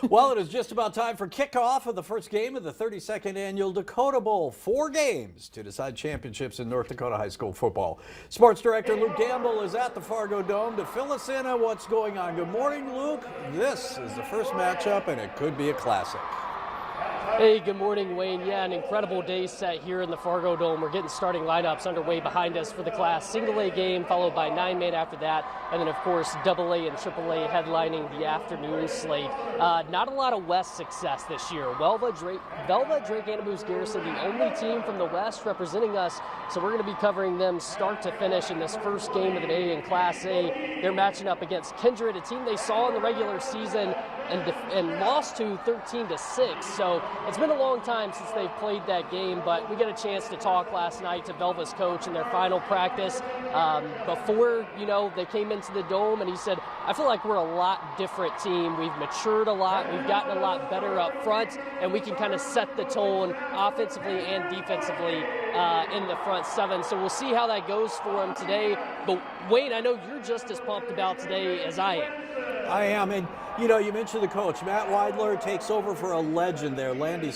Well, it is just about time for kickoff of the first game of the 32nd annual Dakota Bowl. 4 games to decide championships in North Dakota high school football. Sports director Luke Gamble is at the Fargo Dome to fill us in on what's going on. Good morning, Luke. This is the first matchup, and it could be a classic. Hey, good morning, Wayne. Yeah, an incredible day set here in the Fargo Dome. We're getting starting lineups underway behind us for the Class single-A game, followed by 9-man after that, and then, of course, AA and AAA headlining the afternoon slate. Not a lot of West success this year. Velva, Drake, Anamoose Garrison, the only team from the West representing us, so we're going to be covering them start to finish in this first game of the day in Class A. They're matching up against Kindred, a team they saw in the regular season and lost to 13-6. So it's been a long time since they've played that game, but we got a chance to talk last night to Velva's coach in their final practice before, they came into the Dome, and he said, I feel like we're a lot different team. We've matured a lot. We've gotten a lot better up front, and we can kind of set the tone offensively and defensively in the front seven. So we'll see how that goes for him today. But Wayne, I know you're just as pumped about today as I am. I am, and you mentioned the coach. Matt Weidler takes over for a legend there. Larry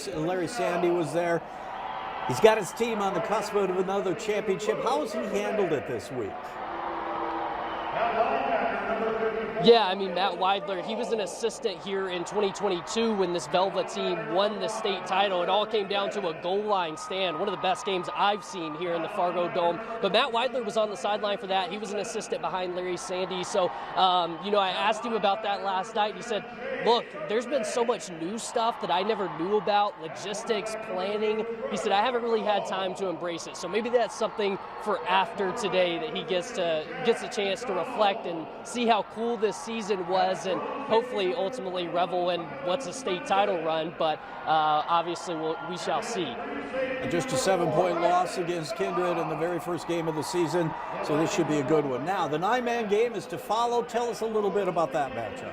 Sandy was there. He's got his team on the cusp of another championship. How has he handled it this week? Yeah, Matt Weidler, he was an assistant here in 2022 when this Velva team won the state title. It all came down to a goal line stand, one of the best games I've seen here in the Fargo Dome. But Matt Weidler was on the sideline for that. He was an assistant behind Larry Sandy. So, I asked him about that last night. He said, look, there's been so much new stuff that I never knew about, logistics, planning. He said, I haven't really had time to embrace it. So maybe that's something for after today that he gets a chance to reflect and see how cool this season was, and hopefully ultimately revel in what's a state title run, but obviously we shall see. Just a 7-point loss against Kindred in the very first game of the season, so this should be a good one. Now, the 9-man game is to follow. Tell us a little bit about that matchup.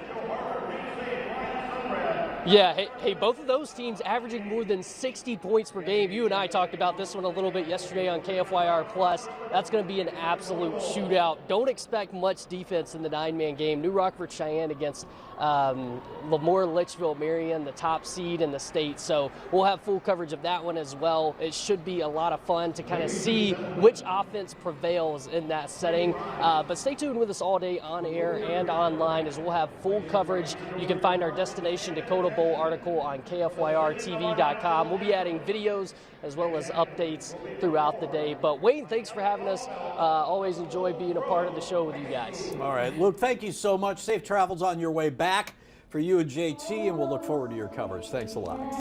Yeah, hey, both of those teams averaging more than 60 points per game. You and I talked about this one a little bit yesterday on KFYR Plus. That's going to be an absolute shootout. Don't expect much defense in the 9-man game. New Rockford Cheyenne against Lemoore Litchfield Marion, the top seed in the state. So we'll have full coverage of that one as well. It should be a lot of fun to kind of see which offense prevails in that setting. But stay tuned with us all day on air and online as we'll have full coverage. You can find our Destination Dakota Bowl article on KFYRTV.com. We'll be adding videos as well as updates throughout the day. But Wayne, thanks for having us. Always enjoy being a part of the show with you guys. All right, Luke, thank you so much. Safe travels on your way back for you and JT, and we'll look forward to your coverage. Thanks a lot.